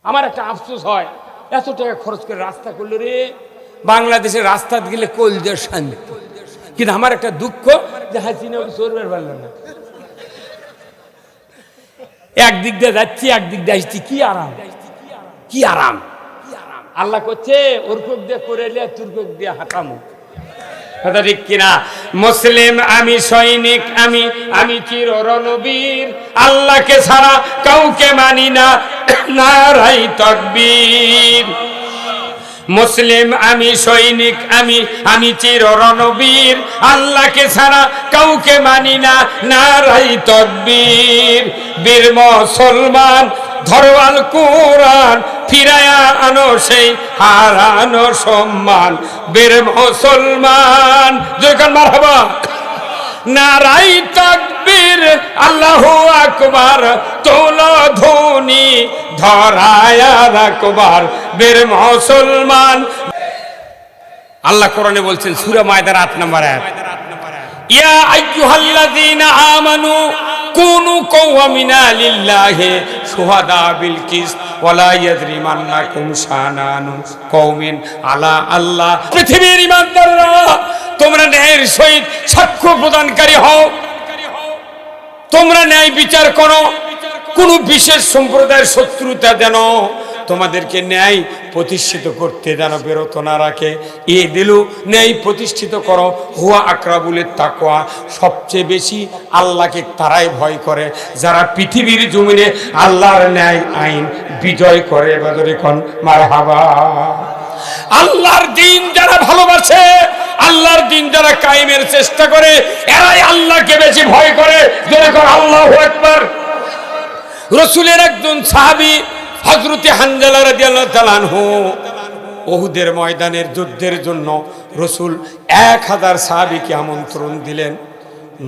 আমার একটা আফসোস হয়, এত টাকা খরচ করে রাস্তা করলো রে, বাংলাদেশের রাস্তা গেলে কলজের শান্তি, কিন্তু আমার একটা দুঃখ যে হাসিনা ওকে চলবার পারলো না। একদিক দিয়ে যাচ্ছি, একদিক দিয়ে আসছি, কি আরাম, কি আরাম। আল্লাহ করছে ওর কোক দিয়ে করে এলে তোর কোক দিয়ে হাঁটামো, কথা ঠিক কিনা? মুসলিম আমি, সৈনিক আমি, আমি চির রণবীর, আল্লাহকে ছাড়া কাউকে মানি না, নারাই তাকবীর। মুসলিম আমি, সৈনিক আমি, আমি চির রণবীর, আল্লাহকে ছাড়া কাউকে মানি না, নারাই তাকবীর। বীর মুসলমান ধরো আল কোরআন, ফিরায়া আনো সেই হারানো সম্মান। বীর মুসলমান জয়কার মারহাবা, নারাই তাকবীর, আল্লাহু আকবার, তোলো ধ্বনি ধরায়া রাখবার। বীর মুসলমান, আল্লাহ কোরআনে বলছেন সূরা মায়দার ৮ নম্বর আয়াত, ইয়া আইয়ুহাল্লাযীনা আমানু কুনু কওয়ামিনা লিল্লাহি শুহাদা বিল কিসত ওয়ালা ইয়াজরিমান্নাকুম শানানু কওমিন আলা আল্লাহ। পৃথিবীর ঈমানদাররা, তোমরা ন্যায়ের সহিত সাক্ষ্য প্রদানকারী হও, তোমরা ন্যায় বিচার করো, কোন বিশেষ সম্প্রদায়ের শত্রুতা যেন তোমাদেরকে ন্যায় প্রতিষ্ঠিত করতে যেন বিরত না রাখে। এ দিলু ন্যায় প্রতিষ্ঠিত করো, হুয়া আকরাবুলের তাকওয়া, সবচেয়ে বেশি আল্লাহকে তারাই ভয় করে যারা পৃথিবীর জমিনে আল্লাহর ন্যায় আইন বিজয় করে। বাদরে কোন মারহাবা। আল্লাহর দিন যারা ভালোবাসে, আল্লাহর দিন যারা কায়েমের চেষ্টা করে, এরাই আল্লাহকে বেশি ভয় করে। জোরে কর আল্লাহু আকবার। রাসূলের একজন সাহাবী হযরতে হানজালা রাদিয়াল্লাহু তাআলা আনহু, উহুদের ময়দানের যুদ্ধের জন্য রাসূল ১০০০ সাহাবীকে আমন্ত্রণ দিলেন।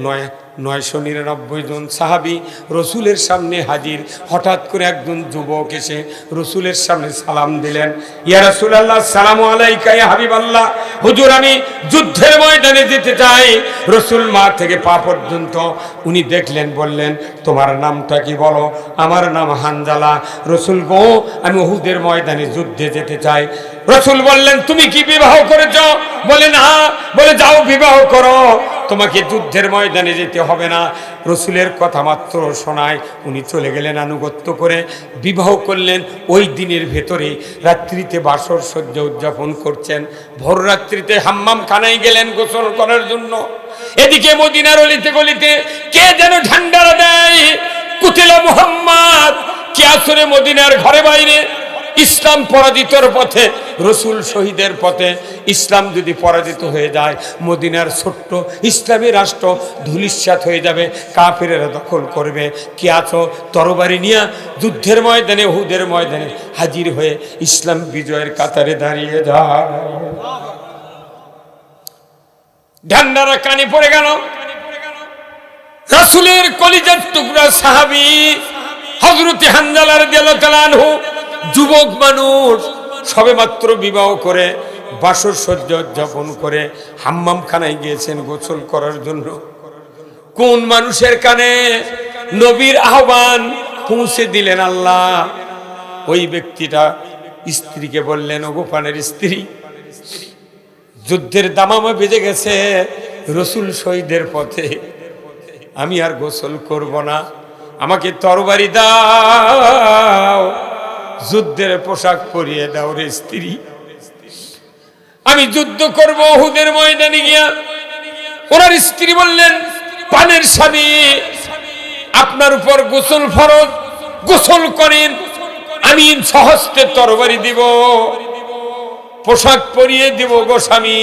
৯৯৯ জন সাহাবী রসুলের সামনে হাজির। হঠাৎ করে একজন যুবক এসে রসুলের সামনে সালাম দিলেন, ইয়া রাসূলুল্লাহ, আসসালামু আলাইকা ইয়া হাবিবাল্লাহ। হুজুর, আমি যুদ্ধের ময়দানে যেতে চাই। রসুল মা থেকে পা পর্যন্ত উনি দেখলেন, বললেন, তোমার নামটা কি বলো? আমার নাম হানজালা। রসুল গো, আমি উহুদের ময়দানে যুদ্ধে যেতে চাই। রসুল বললেন, তুমি কি বিবাহ করেছ? বলে না। বলে যাও বিবাহ করো, তোমাকে যুদ্ধের ময়দানে যেতে হবে না। রসুলের কথা মাত্র শোনায় উনি চলে গেলেন আনুগত্য করে, বিবাহ করলেন। ওই দিনের ভেতরে রাত্রিতে বাসর সজ্জা উদযাপন করছেন। ভোর রাত্রিতে হাম্মাম খানায় গেলেন গোসল করার জন্য। এদিকে মদিনার অলিতে গলিতে কে যেন ঝান্ডারা দেয়, কুতিলা মুহাম্মদ। কে আসরে মদিনার ঘরে বাইরে ইসলাম পরাজিতর পথে, রসুল শহীদের পথে। ইসলাম যদি পরাজিত হয়ে যায়, মদিনার ছোট্ট ইসলামী রাষ্ট্র ধূলিসাৎ হয়ে যাবে, কাফেরেরা দখল করবে। কে আছো তরবারি নিয়ে যুদ্ধের ময়দানে, উহুদের ময়দানে হাজির হয়ে ইসলাম বিজয়ের কাতারে দাঁড়িয়ে যায়। ঝান্ডারা কানে পড়ে গেল। রাসূলের কলিজার টুকরা সাহাবী হযরতে হানজালা রাদিয়াল্লাহু তাআলা আনহু, যুবক মানুষ, সবেমাত্র বিবাহ করে বাসর সজ্জা উদযাপন করে হাম্মাম খানায় গিয়েছেন গোসল করার জন্য। কোন মানুষের কানে নবীর আহ্বান পৌঁছে দিলেন আল্লাহ। ওই ব্যক্তিটা স্ত্রীকে বললেন, ওগো পানের স্ত্রী, যুদ্ধের দামামা বেজে গেছে, রসুল শহীদের পথে, আমি আর গোসল করব না, আমাকে তরবারি দাও, যুদ্ধের পোশাক পরিয়ে দাও রে স্ত্রী, আমি যুদ্ধ করব উহুদের ময়দানে গিয়া। ওনার স্ত্রী বললেন, পানের স্বামী, আপনার উপর গোসল ফরজ, গোসল করেন, আমি সহস্তে তরবারি দিব, পোশাক পরিয়ে দিব গো স্বামী,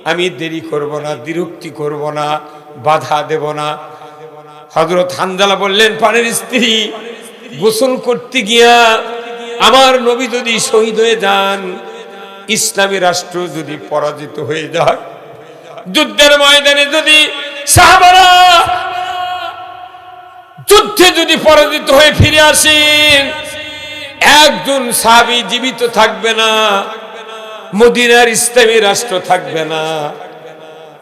আমি দেরি করব না, বিরক্তি করব না, বাধা দেব না। হযরত হানজালা বললেন, পানের স্ত্রী, গোসল করতে গিয়া আমার নবী যদি শহীদ হয়ে যান, ইসলামী রাষ্ট্র যদি পরাজিত হয়ে যায়, যুদ্ধের ময়দানে যদি সাহাবারা যুদ্ধে যদি পরাজিত হয়ে ফিরে আসেন, একজন সাহাবী জীবিত থাকবে না, মদিনার ইসলামী রাষ্ট্র থাকবে না।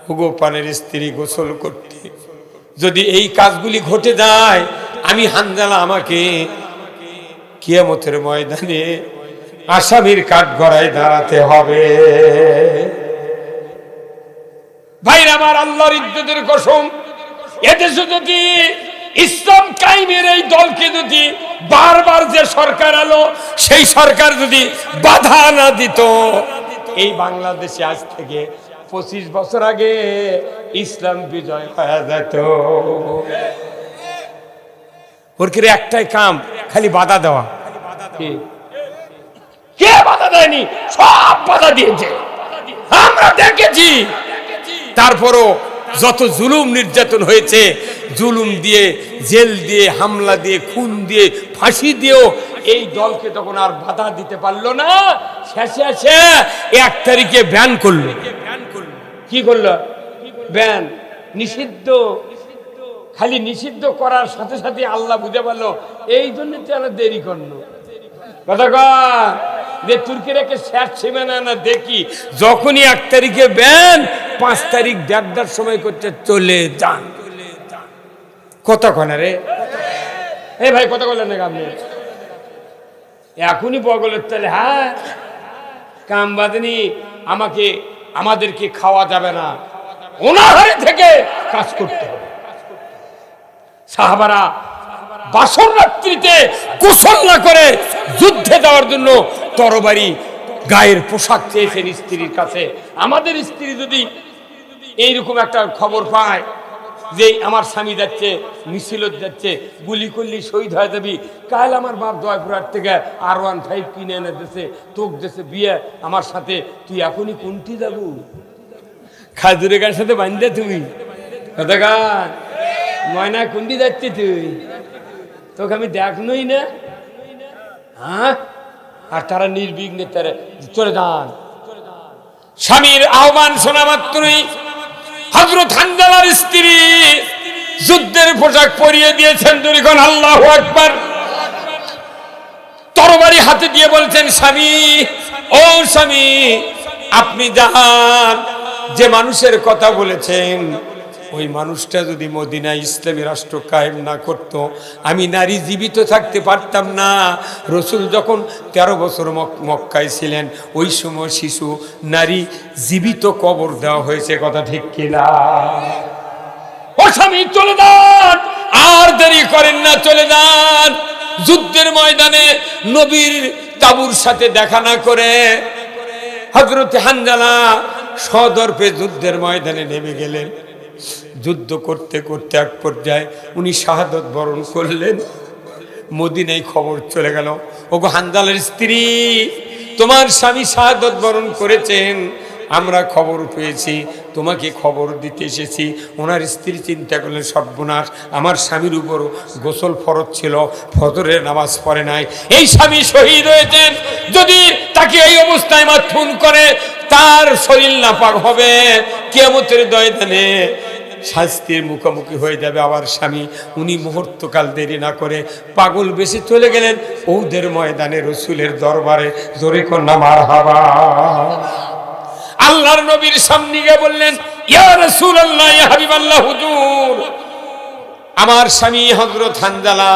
হুগো পানের স্ত্রী, গোসল করতে যদি এই কাজগুলি ঘটে যায়, আমি হানজালা আমাকে কিয়ামতের ময়দানে আসামির কাঠগড়ায় দাঁড়াতে হবে। ভাইরা আমার, আল্লাহর ইজ্জতের কসম, এদেশে যদি ইসলাম কায়েমের এই দলকে যদি বারবার যে সরকার আলো, সেই সরকার যদি বাধা না দিত, এই বাংলাদেশে আজ থেকে 25 বছর আগে ইসলাম বিজয় হয়ে যেত। ওর একটাই কাম, খালি বাধা দেওয়া। কে বাধা দেয়নি? সব বাধা দিয়েছে, আমরা দেখেছি। তারপরও যত জুলুম নির্যাতন হয়েছে, জুলুম দিয়ে, জেল দিয়ে, হামলা দিয়ে, খুন দিয়ে, ফাঁসি দিয়েও এই দলকে তখন আর বাধা দিতে পারলো না। শেষে এসে 1 তারিখে ব্যান করলো। কি করলো? ব্যান, নিষিদ্ধ। খালি নিষিদ্ধ করার সাথে সাথে আল্লাহ বুঝে পারলো, এই জন্য তো দেরি করলো। কথা কয় যে তুর্কিরাকে শেষ সীমানা না দেখি, যখনই 1 তারিখে ব্যান, 5 তারিখ 1:30টার সময় করতে চলে যান। কতক্ষণ রে? এই ভাই কত বললেন না আপনি? এখনই বগলের তালে, হ্যাঁ কাম বাঁধেনি, আমাদেরকে খাওয়া যাবে না, অনাহারে থেকে কাজ করতে হবে। সাহাবারা বাসর রাত্রিতে গোসল না করে যুদ্ধে যাওয়ার জন্য তরবারি, গায়ের পোশাক চেয়েছেন স্ত্রীর কাছে। আমাদের স্ত্রী যদি এইরকম একটা খবর পায় যে আমার স্বামী যাচ্ছে, মিছিলত যাচ্ছে, গুলি করলি শহীদ হয়ে যাবি, কাল আমার বাপ জয়পুরহাট থেকে R15 কিনে এনে দিয়েছে, তোক দেশে বিয়ে আমার সাথে, তুই এখনই কোনটি যাবো? খাজুরে গার সাথে বান্ধে তুমি গান ময়না কোনটি যাচ্ছে তুই? তোকে আমি দেখনই না। হ্যাঁ, আর তারা নির্বিঘ্নে তারা চলে যান। স্বামীর আহ্বান শোনা মাত্রই হযরত হানজালার স্ত্রী যুদ্ধের পোশাক পরিয়ে দিয়েছেন। দুইজন আল্লাহু আকবার। তরবারি হাতে দিয়ে বলছেন, স্বামী, ও স্বামী, আপনি যান। যে মানুষের কথা বলেছেন, ওই মানুষটা যদি মদিনায় ইসলামী রাষ্ট্র কায়েম না করত, আমি নারী জীবিত থাকতে পারতাম না। রসুল যখন 13 বছর মক্কায় ছিলেন, ওই সময় শিশু নারী জীবিত কবর দেওয়া হয়েছে। কথা ঠিক কিনা? ও স্বামী, চলে যান, আর দেরি করেন না, চলে যান। যুদ্ধের ময়দানে নবীর তাবুর সাথে দেখা না করে হযরত হানজালা সদর্পে যুদ্ধের ময়দানে নেমে গেলেন। যুদ্ধ করতে করতে এক পর্যায়ে উনি শাহাদত বরণ করলেন। মদিনায় খবর চলে গেল, ওগো হানজালার স্ত্রী, তোমার স্বামী শাহাদত বরণ করেছেন, আমরা খবর পেয়েছি, তোমাকে খবর দিতে এসেছি। ওনার স্ত্রী চিন্তা করলেন, সর্বনাশ, আমার স্বামীর উপর গোসল ফরজ ছিল, ফজরের নামাজ পড়ে নাই, এই স্বামী শহীদ হয়েছেন, যদি তাকে এই অবস্থায় মাথুন করে তার শরীর নাপাক হবে, কিয়ামতের ময়দানে শাস্তির মুখোমুখি হয়ে যাবে আমার স্বামী। উনি মুহূর্তকাল দেরি না করে পাগল বেশি চলে গেলেন উহুদের ময়দানে রসুলের দরবারে। জোরে কন্যা মারহাবা। আল্লাহর নবীর সামনে গিয়ে বললেন, ইয়া রাসূলুল্লাহ, ইয়া হাবিবাল্লাহ, হুজুর, আমার স্বামী হযরত হানজালা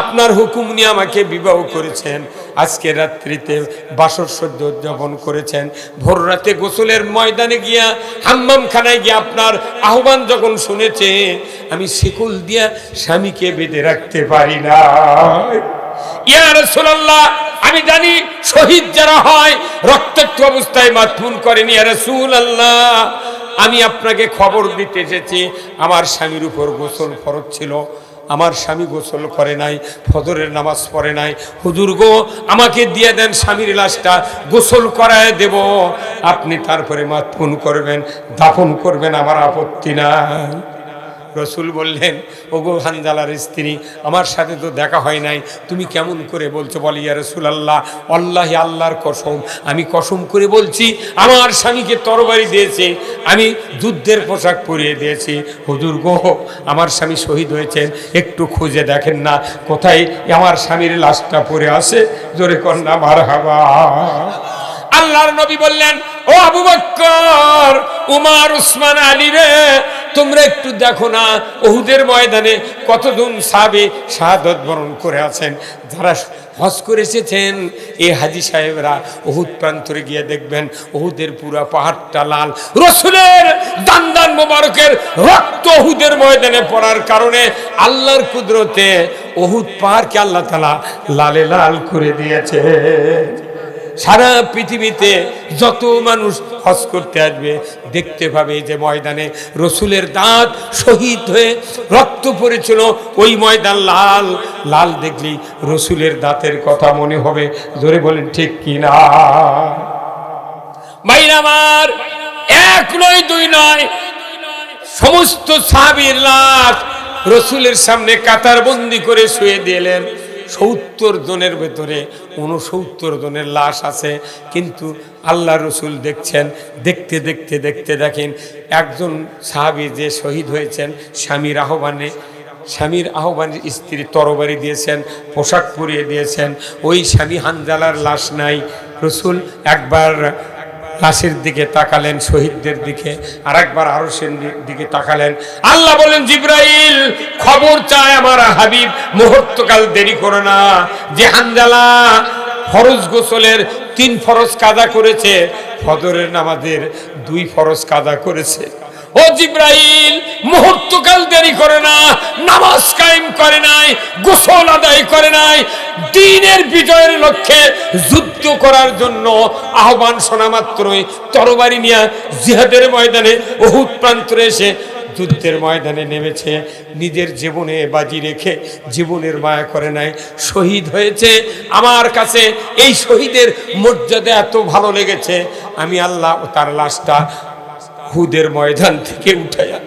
আপনার হুকুম নিয়ে আমাকে বিবাহ করেছেন, আজকে রাত্রিতে বাসর সহ্য উদযাপন করেছেন, ভোর রাতে গোসলের ময়দানে গিয়া হাম্মামখানায় গিয়ে আপনার আহ্বান যখন শুনেছে, আমি শিকল দিয়া স্বামীকে বেঁধে রাখতে পারি না। ইয়া রাসূলুল্লাহ, আমি জানি শহীদ যারা হয় রক্তাক্ত অবস্থায় মাথুন করেন। ইয়া রাসূলুল্লাহ, আমি আপনাকে খবর দিতে এসেছি, আমার স্বামীর উপর গোসল ফরজ ছিল, আমার স্বামী গোসল করে নাই, ফজরের নামাজ পড়ে নাই। হুজুর গো, আমাকে দিয়ে দেন, স্বামীর লাশটা গোসল করায় দেব, আপনি তারপরে মাথুন করবেন, দাফন করবেন, আমার আপত্তি নাই। রসুল বললেন, ওগো হানজালার স্ত্রী, আমার সাথে তো দেখা হয় নাই, তুমি কেমন করে বলছো? বলি, ইয়া রাসূলুল্লাহ, আল্লাহি, আল্লাহর কসম, আমি কসম করে বলছি, আমার স্বামীকে তরবারি দিয়েছে, আমি যুদ্ধের পোশাক পরিয়ে দিয়েছি। হুজুর গো, আমার স্বামী শহীদ হয়েছেন, একটু খুঁজে দেখেন না কোথায় আমার স্বামীর লাশটা পড়ে আছে। জোরে কন্যা মারহাবা। আল্লাহর নবী বললেন, ও আবু বকর, উমর, উসমান, আলী রে, তোমরা একটু দেখো না উহুদের ময়দানে কতজন সাহাবী শাহাদত বরণ করে আছেন, যারা হজ করে এসেছেন এই হাজী সাহেবরা উহুদ প্রান্তরে গিয়ে দেখবেন উহুদের পুরা পাহাড়টা লাল, রসুলের দান মোবারকের রক্ত উহুদের ময়দানে পড়ার কারণে আল্লাহর কুদরতে উহুদ পাহাড়কে আল্লাহ তাআলা লালে লাল করে দিয়েছে। সারা পৃথিবীতে যত মানুষ হজ করতে আসবে দেখতে পাবে যে ময়দানে রসুলের দাঁত শহীদ হয়ে রক্ত পড়েছিল, ওই ময়দান লাল লাল দেখলি রসুলের দাঁতের কথা মনে হবে। জোরে বলেন ঠিক কিনা? ভাইরা আমার, এক নয় দুই নয়, সমস্ত সাহাবীর লাশ রসুলের সামনে কাতার বন্দি করে শুয়ে দিলেন। 70 জনের ভেতরে 69 জনের লাশ আছে, কিন্তু আল্লাহ রসুল দেখছেন। দেখতে দেখতে দেখতে দেখেন একজন সাহাবী যে শহীদ হয়েছেন স্বামীর আহ্বানে স্ত্রী তরবারি দিয়েছেন, পোশাক পরিয়ে দিয়েছেন। ওই স্বামী হানজালার লাশ নাই। রসুল একবার লাশের দিকে তাকালেন, শহীদদের দিকে, আর একবার আরশের দিকে তাকালেন। আল্লাহ বলেন, জিবরাইল খবর চায় আমার হাবিব, মুহূর্তকাল দেরি করো না। যে হানজালা ফরজ গোসলের 3 ফরজ কাজা করেছে, ফজরের নামাজের 2 ফরজ কাজা করেছে। ও জিবরাইল, মুহূর্তকাল দেরি করে না। নামাজ কায়েম করে নাই, গোসল আদায় করে নাই, দ্বীনের বিজয়ের লক্ষ্যে যুদ্ধ করার জন্য আহ্বান শোনা মাত্রই তরবারি নিয়ে জিহাদের ময়দানে উহুদ প্রান্তরে এসে যুদ্ধের ময়দানে নেমেছে। নিজের জীবনে বাজি রেখে জীবনের মায়া করে নাই, শহীদ হয়েছে। আমার কাছে এই শহীদের মর্যাদা এত ভালো লেগেছে, আমি আল্লাহ তার লাশটা উহুদের ময়দান থেকে উঠাইয়া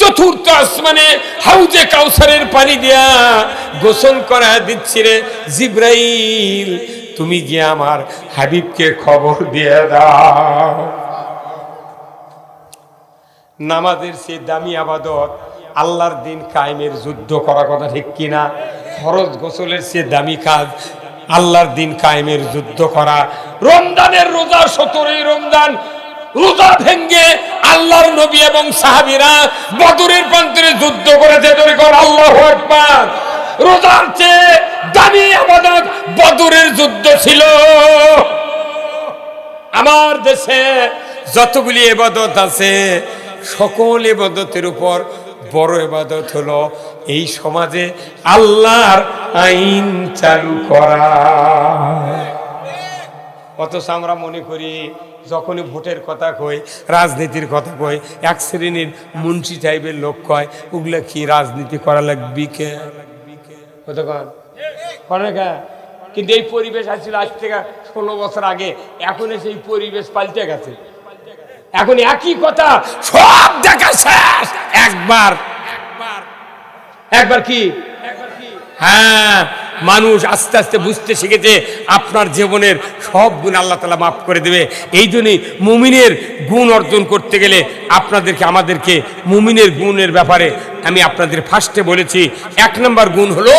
চতুর্থ আসমানে হাউজে কাউসারের পানি দিয়া গোসল করা দিচ্ছি। রে জিবরাইল, তুমি গিয়ে আমার হাবিবকে খবর দিয়ে দাও। নামাজের সে দামি আবাদত, আল্লাহর দিন কায়েমের যুদ্ধ করা, কথা ঠিক কিনা? ফরজ গোসলের সে দামি কাজ আল্লাহর দিন কায়েমের যুদ্ধ করা। রমজানের রোজা, 17ই রমজান রোজা ভেঙ্গে আল্লাহর নবী এবং সাহাবীরা বদরের প্রান্তরে যুদ্ধ করেছে। আল্লাহু আকবার। রোজার চেয়ে দামি ইবাদত বদরের যুদ্ধ ছিল। আমার দেশে যতগুলি ইবাদত আছে, সকল ইবাদতের উপর বড় ইবাদত হলো এই সমাজে আল্লাহর আইন চালু করা। অথচ আমরা মনে করি যখনই ভোটের কথা কই, রাজনীতির কথা কই, এক শ্রেণীর মুন্সি টাইপের লোক কয় ওগুলা কি রাজনীতি করা লাগবি কে? কিন্তু এই পরিবেশ আসছিল আজ থেকে 16 বছর আগে, এখন সেই পরিবেশ পাল্টে গেছে। এখন একই কথা, সব দেখা শেষ। একবার কি? হ্যাঁ, মানুষ আস্তে আস্তে বুঝতে শিখেছে আপনার জীবনের সব গুণ আল্লাহ তাআলা মাফ করে দেবে। এই জন্যই মুমিনের গুণ অর্জন করতে গেলে আমাদেরকে মুমিনের গুণের ব্যাপারে আমি আপনাদের ফার্স্টে বলেছি। 1 নম্বর গুণ হলো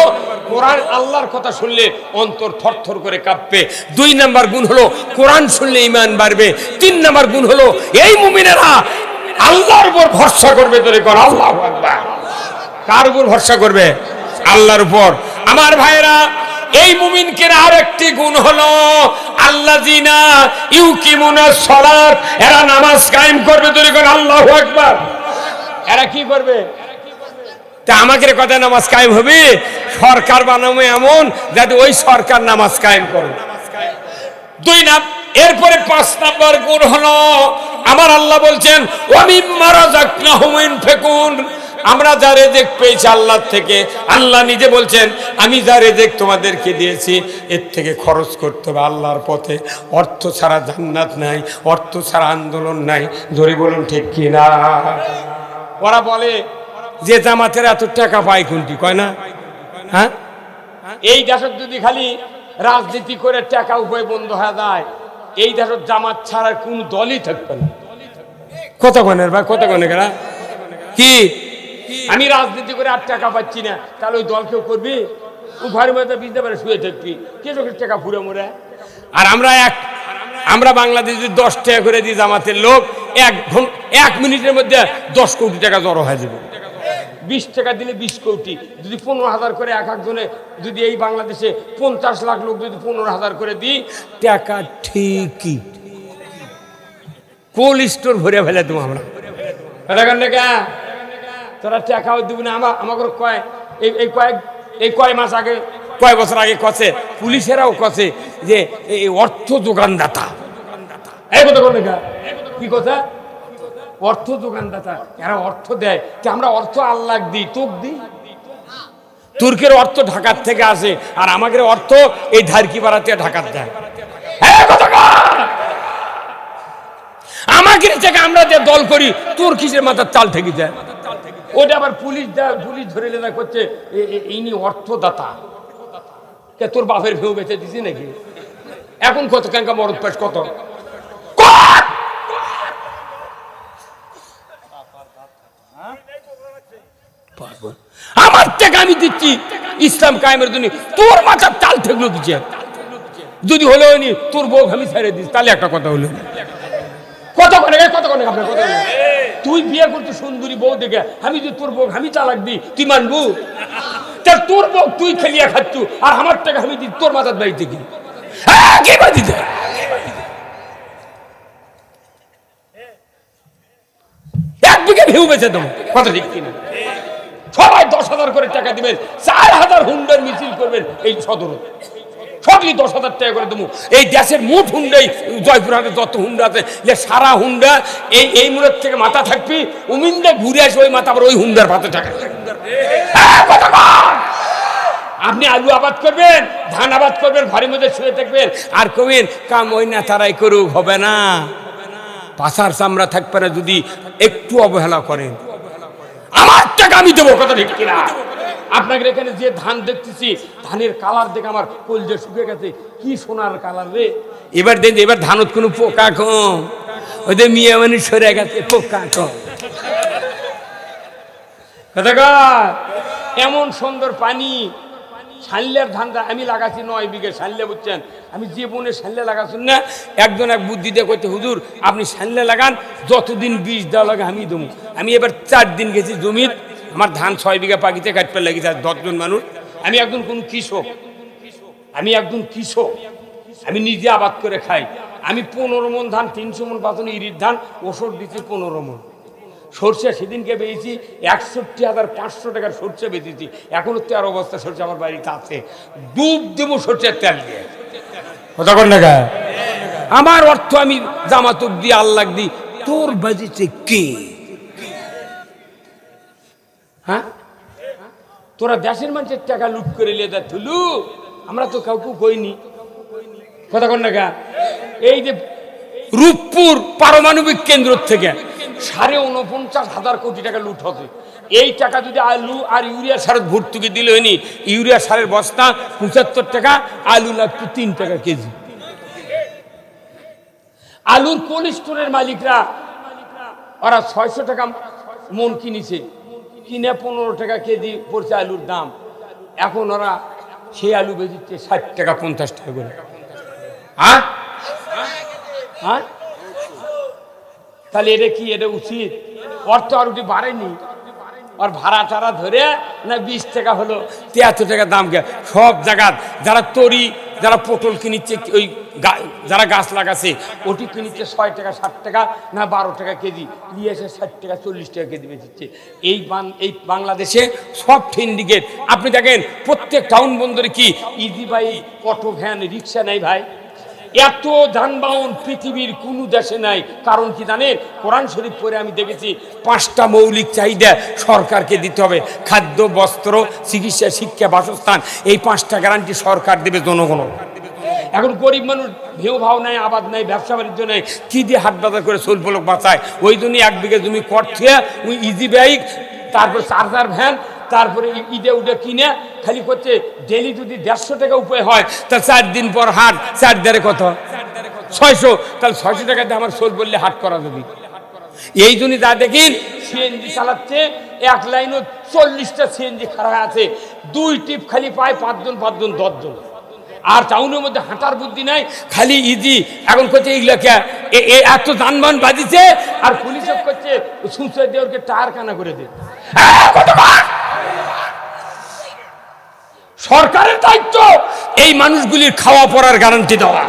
কোরআন, আল্লাহর কথা শুনলে অন্তর থরথর করে কাঁপবে। 2 নম্বর গুণ হলো কোরআন শুনলে ঈমান বাড়বে। 3 নম্বর গুণ হলো এই মুমিনেরা আল্লাহর উপর ভরসা করবে। আল্লাহু আকবার। কার উপর ভরসা করবে? আল্লাহর উপর। আমার ভাইরা, এই মুমিনদের আরেকটি গুণ হলো আল্লাযিনা ইউকিমুনাস সালাত, এরা নামাজ কায়েম করবে। আল্লাহু আকবার। এরা কি করবে? তা আমাদের কথা নামাজ কায়েম হবে? সরকার বানাবো এমন যাতে ওই সরকার নামাজ কায়েম করে। 2 নম্বর। এরপরে 5 নম্বর গুণ হলো আমার আল্লাহ বলছেন ওয়া মিম্মা রাযাকনাহুম ইউনফিকুন, আমরা যা রিজিক পেয়েছি আল্লাহ থেকে, আল্লাহ নিজে বলছেন আমি যা রিজিক তোমাদেরকে দিয়েছি এর থেকে খরচ করতে হবে আল্লাহর পথে। অর্থ ছাড়া জান্নাত নাই, অর্থ ছাড়া আন্দোলন নাই। জোরে বলুন ঠিক কি না? ওরা বলে যে জামাতের এত টাকা পায় কোনটি, কয় না? হ্যাঁ, এই দেশত যদি খালি রাজনীতি করে টাকা উপায় বন্ধ হয়ে যায়, এই দেশত জামাত ছাড়া কোন দলই থাকবে না। কত গণের ভাই, কত গণে গেরা কি? আমি রাজনীতি করে আর টাকা পাচ্ছি না, তাহলে ওই দল কেউ করবি? ঘরের মধ্যে বুঝতে পারে শুয়ে থাকবি, কে চোখের টাকা ফুরে মরে। আর আমরা বাংলাদেশে 10 টাকা করে দিই জামাতের লোক, 1 মিনিটের মধ্যে 10 কোটি টাকা জড়ো হয়ে যাবে। 20 টাকা দিলে 20 কোটি, যদি 15,000 করে এক একজনে, যদি এই বাংলাদেশে 50 লাখ লোক যদি 15,000 করে দিই, টাকা ঠিকই কোল্ড স্টোর ভরে ফেলে দেবো আমরা। তোরা টাকাও দিব না। আমাকে এই কয় মাস আগে, কয় বছর আগে কছে, পুলিশেরাও কছে যে এই অর্থ যোগানদাতা, এই কথা বলে কি কথা, অর্থ যোগানদাতা, এরা অর্থ দেয়। আমরা অর্থ আল্লাহ দিই, তোক দিই। তুর্কের অর্থ ঢাকার থেকে আসে, আর আমাদের অর্থ এই ধারকি পাড়াতে ঢাকার দেয়। আমাদের থেকে আমরা যে দল করি, তোর কিসের মাথার চাল থেকে যায়, ওটা আবার পুলিশ ধরে লেদা করছে ইনি অর্থদাতা। তোর বাপের ভেউ বেঁচে দিছি নাকি? এখন কত ক্যাঙ্কা মরদ পাস কত, আমার থেকে আমি দিচ্ছি ইসলাম কায়েমের জন্য, তোর মাথার চাল ঠেকলো কিছু যদি হলো নি, তোর বউ আমি ছেড়ে দিস, তাহলে একটা কথা হলো। কত করে আপনার কথা, তুই বিয়ে করছিস সুন্দরী বউ দেখে, আমি যদি তোর বউ আমি চালাক দিই, তুই মানবু? তোর বউ তুই খেলিয়া খাচ্ছু, আর আমার টাকা আমি দিই তোর মাথার বাড়িতে কি দিতে? এক বিঘে ভিউ বেঁচে দেবো, কথা ঠিক কিনা? সবাই 10,000 করে টাকা দিবেন, 4,000 হুন্ডার মিছিল করবেন এই সদর, সবই 10,000 টাকা করে দেবো। এই দেশের মোট হুন্ডাই, জয়পুরহাটে যত হুন্ডা আছে, সারা হুন্ডা এই মুড়ের থেকে মাথা থাকবি, উমিন্দা ঘুরে আসে ওই মাথা, আবার ওই হুন্ডার ভাতে টাকা। আপনি আলু আবাদ করবেন, ধান আবাদ করবেন, ঘরের মধ্যে শুয়ে থাকবেন, আর কবেন কাম ওই না তারাই করুক, হবে না। পাশার চামড়া থাকবে না যদি একটু অবহেলা করেন। আমার টাকা আমি দেবো, কথা ঠিক কিনা? আপনাদের এখানে যে ধান দেখতেছি, ধানের কালার দেখে আমার কলজে শুকিয়ে গেছে, কি সোনার কালার রে। এবার দেন, এবার ধানত কোনো পোকা কম, ওদের মিয়া মানুষ সরে গেছে, পোকা কম। এমন সুন্দর পানি, সানলের ধান আমি লাগাচ্ছি 9 বিঘে সানলে, বুঝছেন? আমি যে বনে সানলে লাগাচ্ছেন না, একজন এক বুদ্ধি দিয়ে করতে, হুজুর আপনি সানলে লাগান, যতদিন বীজ দেওয়া লাগে আমি দেবো। আমি এবার 4 দিন গেছি জমির, আমার ধান 6 বিঘা পাখিতে কাটতে লেগেছে, আর 10 জন মানুষ। আমি একজন কোন কৃষক, আমি নিজে আবাদ করে খাই। আমি 15 মন ধান, 300 মন পাতনি ইরির ধান, ওষুধ দিচ্ছি 15 মন। সরষে সেদিনকে বেচেছি 61,500 টাকার সরষে বেচেছি, এখনো 13 বস্তা সরষে আমার বাড়িতে আছে। ডুব দেবো সরষের তেল দিয়ে, কথা কর না। আমার অর্থ আমি জামাতক দিয়ে আল্লাহ দিই, তোর বাজিতে কে? হ্যাঁ, তোরা দেশের মানুষের টাকা লুট করে লেদা থুলু, আমরা তো কাউকে কইনি, কথা কর না। এই যে রূপপুর পারমাণবিক কেন্দ্র থেকে 49,500 কোটি টাকা লুট হবে। এই টাকা যদি আলু আর ইউরিয়া সারের ভর্তুকি দিলে হয়নি, ইউরিয়া সারের বস্তা 75 টাকা, আলু লাগতো 3 টাকা কেজি। আলুর কোল্ড স্টোরের মালিকরা ওরা 600 টাকা মন কিনেছে, কিনে 15 টাকা কেজি পড়ছে আলুর দাম। এখন ওরা সেই আলু বেচিচ্ছে 60 টাকা 50 টাকা করে। হ্যাঁ, তাহলে এটা কি, এটা উচিত? অর্থ আর উঠে বাড়েনি, আর ভাড়া টাড়া ধরে না 20 টাকা হলো, 73 টাকা দাম। সব জায়গা যারা তরি, যারা পটল কিনিচ্ছে, ওই যারা গাছ লাগাচ্ছে ওটি কিনিচ্ছে 6 টাকা 60 টাকা না 12 টাকা কেজি, নিয়ে এসে 60 টাকা 40 টাকা কেজি বেচিচ্ছে। এই বাংলাদেশে সব সিন্ডিকেট। আপনি দেখেন প্রত্যেক টাউন বন্দরে কি ইজি বাইক, অটো, ভ্যান, রিক্সা নাই ভাই। এত যানবাহন পৃথিবীর কোনো দেশে নাই। কারণ কি জানেন? কোরআন শরীফ পড়ে আমি দেখেছি 5টা মৌলিক চাহিদা সরকারকে দিতে হবে: খাদ্য, বস্ত্র, চিকিৎসা, শিক্ষা, বাসস্থান। এই 5টা গ্যারান্টি সরকার দেবে জনগণ। এখন গরিব মানুষ ভেউ ভাও নাই, আবাদ নাই, ব্যবসা বাণিজ্য নাই, কি দিয়ে হাট বাজার করে চলব লোক বাঁচায়? ওই জন্য 1 বিঘা জমি করছে, ওই ইজি বাইক, তারপর চার্জার ভ্যান, তারপরে ঈদে উঠে কিনে খালি করছে। ডেলি যদি 150 টাকা উপায় হয়, তা 4 দিন পর হাট, 4 দেড়ে কত 600, তাহলে 600 টাকাতে আমার সোল বললে হাট করা যাবে। এই জন্য যা দেখিন সিএনজি চালাচ্ছে, 1 লাইনও 40টা সিএনজি খারাপ আছে, 2 টিপ খালি পায় 5 জন 10 জন। আর টাউনের মধ্যে হাঁটার বুদ্ধি নাই, খালি ইজি। এখন করছে এইগুলাকে এত যানবাহন বাজিছে, আর পুলিশ করছে সুন্দর দেওয়ারকে টায়ার কানা করে দে। সরকারের দায়িত্ব এই মানুষগুলির খাওয়া পড়ার গ্যারান্টি দেওয়া।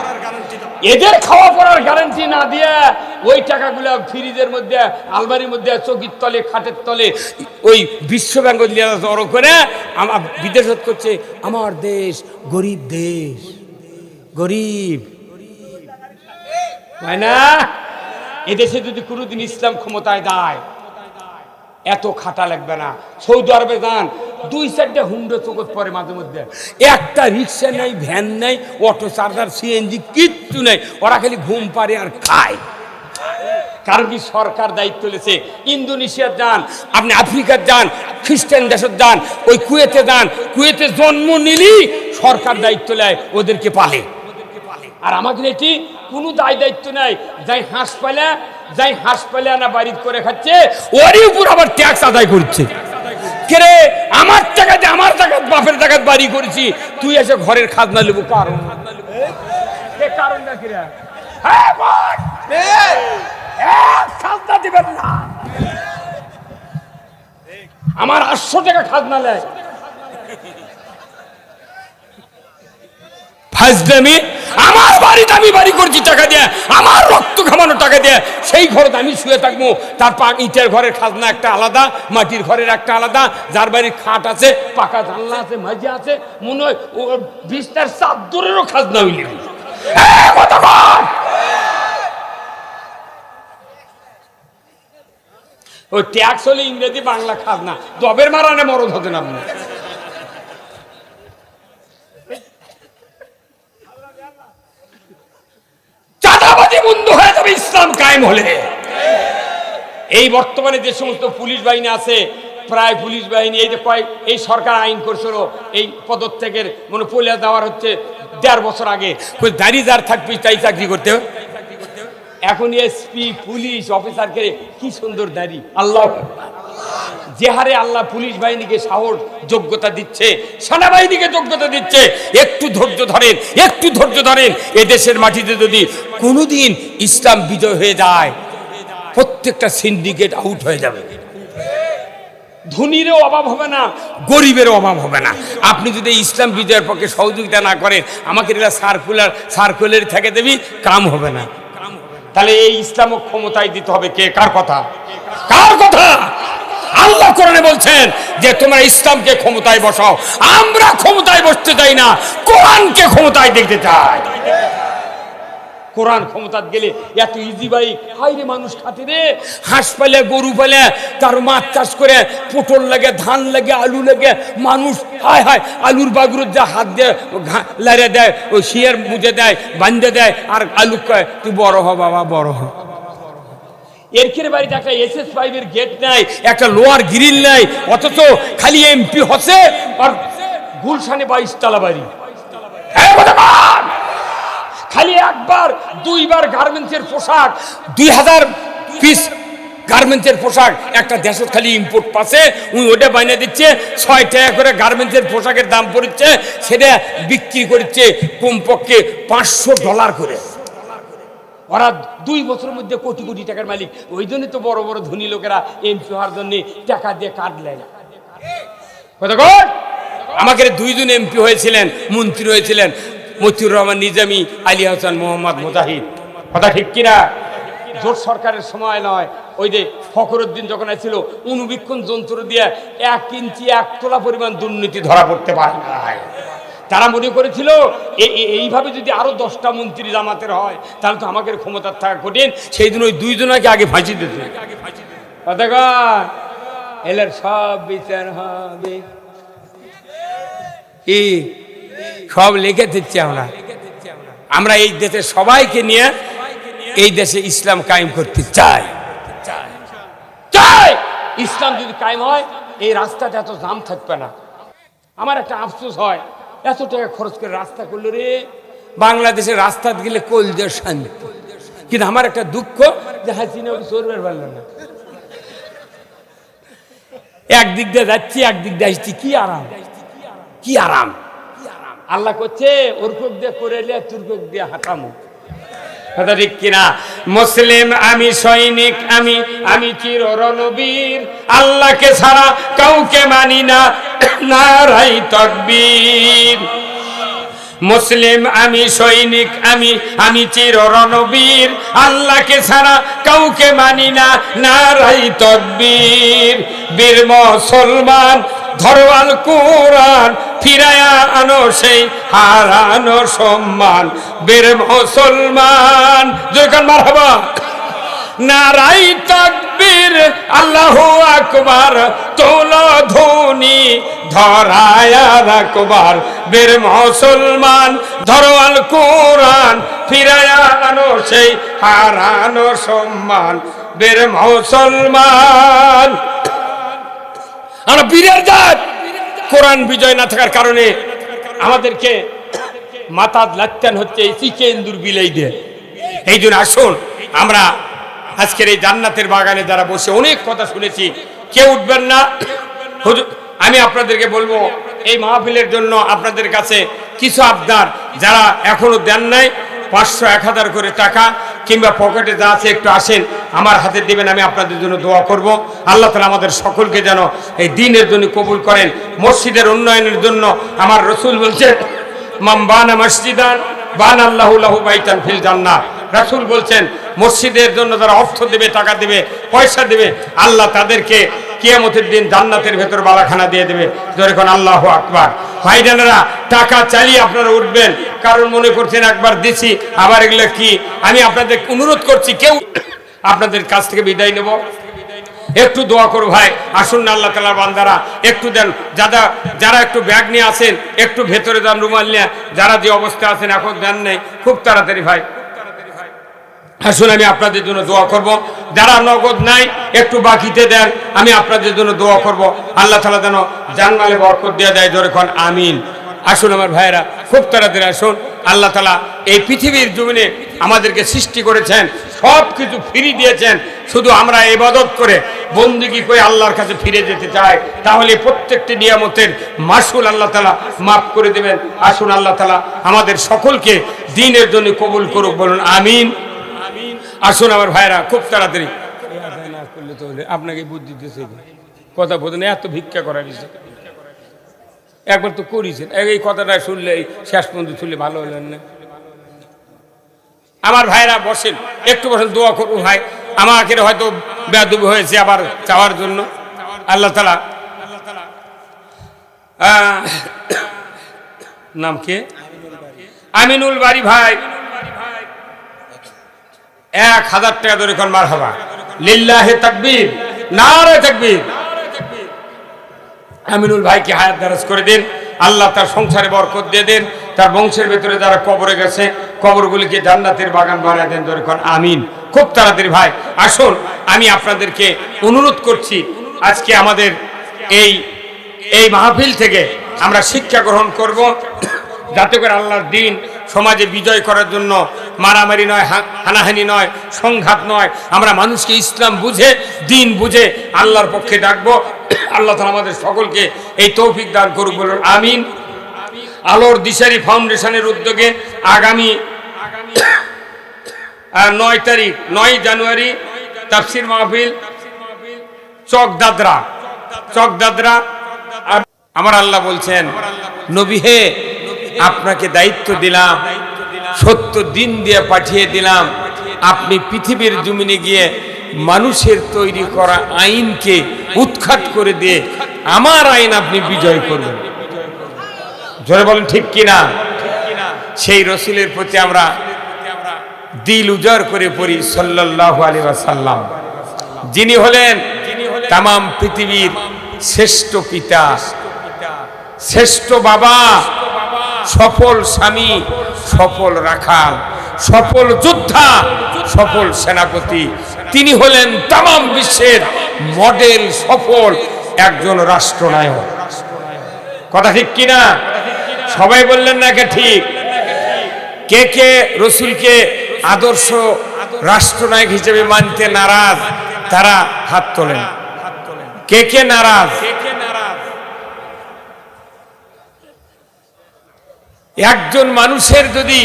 এদের খাওয়া পড়ার গ্যারান্টি না দিয়ে ওই টাকাগুলো ফ্রিজের মধ্যে, আলমারির মধ্যে, চৌকির তলে, খাটের তলে ওই বিশ্ব ব্যাংক জড়ো করে আমার বিদেশত করছে। আমার দেশ গরিব দেশ, গরিব হয় না? এদেশে যদি কোনোদিন ইসলাম ক্ষমতায় দেয় এত খাটা লাগবে না। সৌদি আরবে যান, 2-4টা হুন্ডো চোখত পরে মাঝে মধ্যে, একটা রিক্সা নেই, ভ্যান নেই, অটো চার্জার, সিএনজি কিচ্ছু নেই, ওরা খালি ঘুম পারে আর খায়। কারণ কি? সরকার দায়িত্ব নিয়েছে। ইন্দোনেশিয়ার যান, আপনি আফ্রিকার যান, খ্রিস্টান দেশের যান, ওই কুয়েতে যান, কুয়েতে জন্ম নিলি সরকার দায়িত্ব নেয়, ওদেরকে পালে। আর আমাদের এটি কোনো দায়িত্ব নাই। যাই হাঁস পালে না বাড়ি করে খাচ্ছে, ওরই উপর আবার ট্যাক্স আদায় করছে। কে আমার টাকাতে, আমার টাকা বাপের টাকাতে বাড়ি করেছি, তুই এসে ঘরের খাজনা নেবো? কারণটা কি? খাজনা দিবেন না। আমার 800 টাকা খাজনা নেয়। ফাজলামি। আমার বাড়িতে আমি বাড়ি করছি টাকা দিয়ে, আমার রক্ত ঘামানো টাকা দিয়ে, সেই ঘরে আমি শুয়ে থাকবো। তার ইটের ঘরের খাজনা একটা আলাদা, মাটির ঘরের একটা আলাদা, যার বাড়ির খাট আছে, পাকা জানলা আছে, মাঝে আছে, মনে হয় ও বিছনার চাদরেরও খাজনা হইলে। ওই ট্যাক্স হলে ইংরেজি বাংলা খাজনা, দবের মারানে মরদ হতেন আপনি। চাঁদাবাজি বন্ধ হয়ে যাবে ইসলাম কায়েম হলে। এই বর্তমানে যে সমস্ত পুলিশ বাহিনী আছে, প্রায় পুলিশ বাহিনী এই যে এই সরকার আইন করছিল এই পদত্যাগের মনোপলিয়া দেওয়ার হচ্ছে 1.5 বছর আগে, দাঁড়িয়ে যার থাকবি তাই চাকরি করতে। এখন এসপি পুলিশ অফিসারকে কি সুন্দর দাড়ি! আল্লাহ, যে হারে আল্লাহ পুলিশ বাহিনীকে সাহস যোগ্যতা দিচ্ছে, সেনাবাহিনীকে যোগ্যতা দিচ্ছে। একটু ধৈর্য ধরেন, একটু ধৈর্য ধরেন। এদেশের মাটিতে যদি কোনোদিন ইসলাম বিজয় হয়ে যায়, প্রত্যেকটা সিন্ডিকেট আউট হয়ে যাবে। ধনীরও অভাব হবে না, গরিবেরও অভাব হবে না। আপনি যদি ইসলাম বিজয়ের পক্ষে সহযোগিতা না করেন, আমাকে এটা সার্কুলার থেকে দেবি, কাম হবে না। তাহলে এই ইসলাম ক্ষমতায় দিতে হবে কে? কার কথা? কার কথা? আল্লাহ কোরআনে বলছেন যে তোমরা ইসলামকে ক্ষমতায় বসাও। আমরা ক্ষমতায় বসতে চাই না, কোরআনকে ক্ষমতায় দেখতে চাই। কোরআন ক্ষমতা গেলে এত ইজি ভাই, হাইরে মানুষ খাতে রে, হাঁস পালে, গরু পালে, তার মাছ চাষ করে, পটল লাগে, ধান লাগে, আলু লাগে, মানুষ হায় হায় আলুর বাগুর যা হাত দিয়ে লারে দেয়, ওই শিয়ার মুজে দেয়, বান্ধে দেয়, আর আলু কয় তুই বড় হ বাবা, বড় হ। এর বাড়িতে একটা SS5 এর গেট নাই, একটা লোয়ার গ্রিল নাই, অথচ খালি এমপি হচ্ছে আর গুলশানে 22 তলা বাড়ি। খালি একবার 2বার গার্মেন্টসের পোশাক, 2000 পিস গার্মেন্টসের পোশাক একটা দেশত খালি ইম্পোর্ট পাচ্ছে, ওটা বানিয়ে দিচ্ছে। 6 টাকা করে গার্মেন্টসের পোশাকের দাম পড়ছে, সেটা বিক্রি করছে কমপক্ষে $500 করে। ওরা 2 বছরের মধ্যে কোটি কোটি টাকার মালিক। ওই জন্য তো বড় বড় ধনী লোকেরা এমপি হওয়ার জন্য টাকা দিয়ে কার্ড নেয়। আমাকে 2 জন এমপি হয়েছিলেন, মন্ত্রী হয়েছিলেন, মতিউর রহমান নিজামী, আলী হাসান মোহাম্মদ মুজাহিদ। কথা ঠিক কিনা? জোট সরকারের সময় নয়, ওই যে ফখরুদ্দিন যখন ছিল, অনুবীক্ষণ যন্ত্র দিয়ে 1 ইঞ্চি 1 তোলা পরিমাণ দুর্নীতি ধরা পড়তে পারে না। তারা মনে করেছিল এইভাবে যদি আরো 10টা মন্ত্রী জামাতের হয় তাহলে তো আমাদের ক্ষমতার থাকা কঠিন। সেই দিন ওই 2 জনকে আগে ফাঁসি দিতে। এলার সব বিচার হবে, কি সব লিখে দিচ্ছি আমরা এই দেশে সবাইকে নিয়ে এই দেশে ইসলাম কায়েম করতে চাই। ইসলাম যদি কায়েম হয়, এই রাস্তাতে এত জাম থাকবে না। আমার একটা আফসোস হয়, এত টাকা খরচ করে রাস্তা করলো রে, বাংলাদেশের রাস্তা গেলে কলজের শান্তি। কিন্তু আমার একটা দুঃখ যে হাসিনা চলবার পারল না। একদিক দিয়ে যাচ্ছি, একদিক দিয়ে আসছি, কি আরাম, কি আরাম। আল্লাহ করছে ওর কোক দিয়ে করে এলে তোর কোক দিয়ে হাঁটামো। কথা ঠিক কিনা? মুসলিম আমি, সৈনিক আমি, আমি চির রণবীর, আল্লাহকে ছাড়া কাউকে মানি না, নারাই তাকবীর। মুসলিম আমি, সৈনিক আমি, আমি চির রণবীর, আল্লাহকে ছাড়া কাউকে মানি না, নারাই তাকবীর। বীর মুসলমান ধরো আল কুরআন, ফিরায়া আনো সেই হারানো সম্মান। বীর মুসলমান, জয়কার মারহাবা। নারাই তাকবীর, আল্লাহু আকবার, তোলো ধ্বনি ধরায়া রাখবার। বীর মুসলমান ধরো আল কুরআন, ফিরায়া আনো সেই হারানো সম্মান। বীর মুসলমান, আমরা বীরের জাত। কোরআন বিজয় না থাকার কারণে আমাদেরকে মাথা লাত্তান হচ্ছে এই চিকেন্দুর বিলাই দিয়ে। এই জন্য আসুন আমরা আজকের এই জান্নাতের বাগানে যারা বসে অনেক কথা শুনেছি, কেউ উঠবেন না। আমি আপনাদেরকে বলবো এই মাহফিলের জন্য আপনাদের কাছে কিছু আবদার, যারা এখনো দেন নাই 500 1000 করে টাকা কিংবা পকেটে যা আছে একটু আসেন, আমার হাতে দিবেন, আমি আপনাদের জন্য দোয়া করব। আল্লাহ তাআলা আমাদের সকলকে যেন এই দ্বীনের জন্য কবুল করেন। মসজিদের উন্নয়নের জন্য আমার রাসূল বলছেন, মান বানা মসজিদান বানা আল্লাহু লাহু বাইতান ফিল জান্নাহ। রাসূল বলছেন মসজিদের জন্য যারা অর্থ দেবে, টাকা দেবে, পয়সা দেবে, আল্লাহ তাদেরকে কিয়ামতের দিন জান্নাতের ভেতর বালাখানা দিয়ে দেবে। যখন আল্লাহু আকবার। ভাইজানেরা, টাকা চালিয়ে আপনারা উঠবেন, কারণ মনে করছেন একবার দিছি আবার এগুলো কি। আমি আপনাদের অনুরোধ করছি, কেউ আপনাদের কাছ থেকে বিদায় নেব, একটু দোয়া করো ভাই। আসুন না আল্লাহ তাআলার বান্দারা, একটু দেন। যারা একটু ব্যাগ নিয়ে আসেন, একটু ভেতরে যান রুমাল নিয়ে, যারা যে অবস্থা আছেন এখন দেন নেই, খুব তাড়াতাড়ি ভাই আসুন, আমি আপনাদের জন্য দোয়া করব। যারা নগদ নাই একটু বাকিতে দেন, আমি আপনাদের জন্য দোয়া করব। আল্লাহ তাআলা যেন জানমালে বরকত দিয়ে দেয়। জোরে কোন আমিন। আসুন আমার ভাইরা, খুব তাড়াতাড়ি আসুন। আল্লাহ তাআলা এই পৃথিবীর জমিনে আমাদেরকে সৃষ্টি করেছেন, সব কিছু ফ্রি দিয়েছেন, শুধু আমরা ইবাদত করে বন্দেগী করে আল্লাহর কাছে ফিরে যেতে চাই, তাহলে প্রত্যেকটি নিয়ামতের মাসুল আল্লাহ তাআলা মাফ করে দেবেন। আসুন আল্লাহ তাআলা আমাদের সকলকে দ্বীনের জন্য কবুল করুক, বলুন আমিন। আসুন আমার ভাইরা, খুব তাড়াতাড়ি না করলে তো আপনাকে বুদ্ধি দিতেছে, কথা বোঝেন, এত ভিক্ষা করার বিষয় একবার তো করেছেন, এই কথাটা শুনলে শেষ পর্যন্ত শুনলে ভালো হলেন না। আমার ভাইরা বসেন, একটু বসেন, দোয়া করবো ভাই। আমাকে হয়তো বেয়াদবি হয়েছে আবার চাওয়ার জন্য। আল্লাহ তাআলা নাম কে? আমিনুল বাড়ি ভাই, 1000 টাকা ধরে কোন মারহাবা। লিল্লাহি তাকবীর, নারে তাকবীর। আমিনুল ভাইকে হায়াত দারাজ করে দিন, আল্লাহ তার সংসারে বরকত দিয়ে দেন, তার বংশের ভেতরে যারা কবরে গেছে কবরগুলিকে জান্নাতের বাগান বানিয়ে দেন। ধরে কোন আমিন। খুব তাড়াতাড়ি ভাই আসুন, আমি আপনাদেরকে অনুরোধ করছি, আজকে আমাদের এই মাহফিল থেকে আমরা শিক্ষা গ্রহণ করব, যাতে করে আল্লাহর দ্বীন সমাজে বিজয় করার জন্য মারামারি নয়, হানাহানি নয়, সংঘাত নয়, আমরা মানুষকে ইসলাম বুঝে, দ্বীন বুঝে আল্লাহর পক্ষে ডাকবো। আল্লাহ তাআলা আমাদের সকলকে এই তৌফিক দান করুক, বলুন আমিন। আলোর দিশারি ফাউন্ডেশনের উদ্যোগে আগামী 9 জানুয়ারি তাফসীর মাহফিল চকদাদরা। আমার আল্লাহ বলছেন, নবী হে, আপনাকে দায়িত্ব দিলাম, সত্য দিন দিয়ে পাঠিয়ে দিলাম, আপনি পৃথিবীর জমিনে গিয়ে মানুষের তৈরি করা আইনকে উৎখাত করে দিয়ে আমার আইন আপনি বিজয় করবেন। জোরে বলেন ঠিক কিনা? সেই রাসূলের প্রতি আমরা দিল উজাড় করে পড়ি সাল্লাল্লাহু আলাইহি ওয়াসাল্লাম, যিনি হলেন তামাম পৃথিবীর শ্রেষ্ঠ পিতা, শ্রেষ্ঠ বাবা, সফল স্বামী, সফল রাখাল, সফল যোদ্ধা, সফল সেনাপতি। তিনি হলেন তামাম বিশ্বের মডেল সফল একজন রাষ্ট্রনায়ক। কথা ঠিক কিনা? সবাই বললেন না কে ঠিক? কে কে রাসূলকে আদর্শ রাষ্ট্রনায়ক হিসেবে মানতে নারাজ, তারা হাত তোলেন। কে কে নারাজ? একজন মানুষের যদি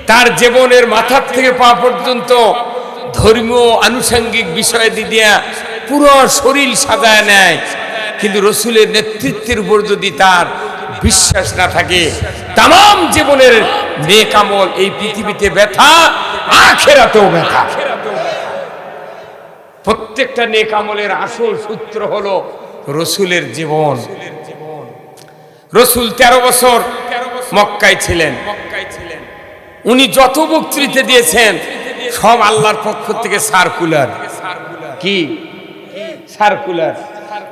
তার জীবনের মাথার থেকে পা পর্যন্ত ধর্মীয় আনুষঙ্গিক বিষয় দিয়া পুরো শরীর সাজায় নেয়, কিন্তু রসুলের নেতৃত্বের উপর যদি তার বিশ্বাস না থাকে, তাম জীবনের নেক আমল এই পৃথিবীতে ব্যথা, আখিরাতেও ব্যথা। প্রত্যেকটা নেক আমলের আসল সূত্র হলো রসুলের জীবন। রসুল 13 বছর মক্কায় ছিলেন। উনি যত বক্তৃতা দিয়েছেন সব আল্লাহর পক্ষ থেকে সার্কুলার। কি সার্কুলার?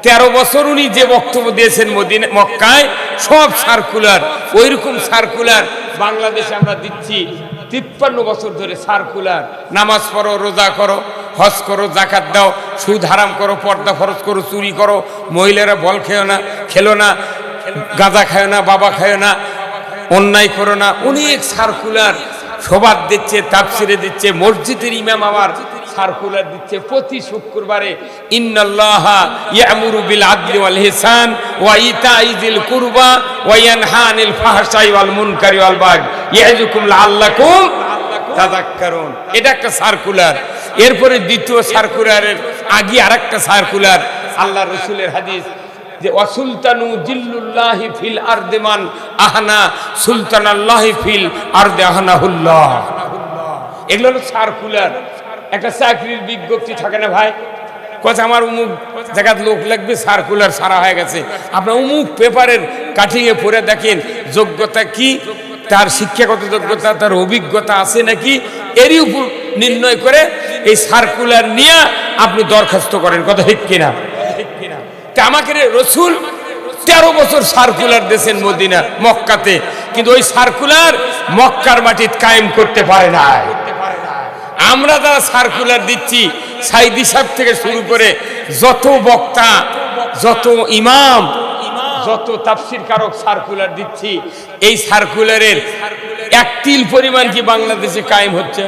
13 বছর উনি যে বক্তব্য দিয়েছেন মক্কায় সব সার্কুলার। ওইরকম সার্কুলার বাংলাদেশে আমরা দিচ্ছি 53 বছর ধরে সার্কুলার। নামাজ পড়ো, রোজা করো, হজ করো, জাকাত দাও, সুদ হারাম করো, পর্দা ফরজ করো, চুরি করো, মহিলারা বল খেলো না, গাঁজা খায় না, বাবা খায় না, অন্যায় করো না। অনেক সার্কুলার সবাদ দিচ্ছে, তাফসিরে দিচ্ছে। মসজিদের ইমাম আবার সার্কুলার দিচ্ছে প্রতি শুক্রবারে, ইন্নাল্লাহা ইয়ামুরু বিল আদলি ওয়াল ইহসান ওয়া ইতাই যিল কুরবা ওয়া ইয়ানহা আনিল ফাহশাই ওয়াল মুনকারি ওয়াল বাগই ইয়াযুকুম লাআল্লাকুম তাযাক্কারুন। এটা একটা সার্কুলার। এরপরে দ্বিতীয় সার্কুলারের আগে আরেকটা সার্কুলার, আল্লাহ রসুলের হাদিস যে ওয়াসুলতানু জিল্লুল্লাহি ফিল আরদি মান আহনা সুলতানাল্লাহি ফিল আরদি আহনাহুল্লাহ। এগুলো হলো সার্কুলার। একটা চাকরির বিজ্ঞপ্তি থাকে না ভাই, কথা আমার অমুক জায়গায় লোক লাগবে, সার্কুলার সারা হয়ে গেছে। আপনার অমুক পেপারের কাটিংয়ে পড়ে দেখেন যোগ্যতা কি, তার শিক্ষাগত যোগ্যতা, তার অভিজ্ঞতা আছে নাকি, এরই উপর নির্ণয় করে এই সার্কুলার নিয়ে আপনি দরখাস্ত করেন। কথা ঠিক কিনা? তা আমাকে রসুল 13 বছর সার্কুলার দিয়েছেন মদিনা মক্কাতে, কিন্তু ওই সার্কুলার মক্কার মাটিতে কায়েম করতে পারে না। আমরা যারা সার্কুলার দিচ্ছি, সাইদি সাহেব থেকে শুরু করে যত বক্তা, যত ইমাম, যত তাফসীর কারক সার্কুলার দিচ্ছি, এই সার্কুলারের এক তিল পরিমাণ কি বাংলাদেশে কায়েম হচ্ছে?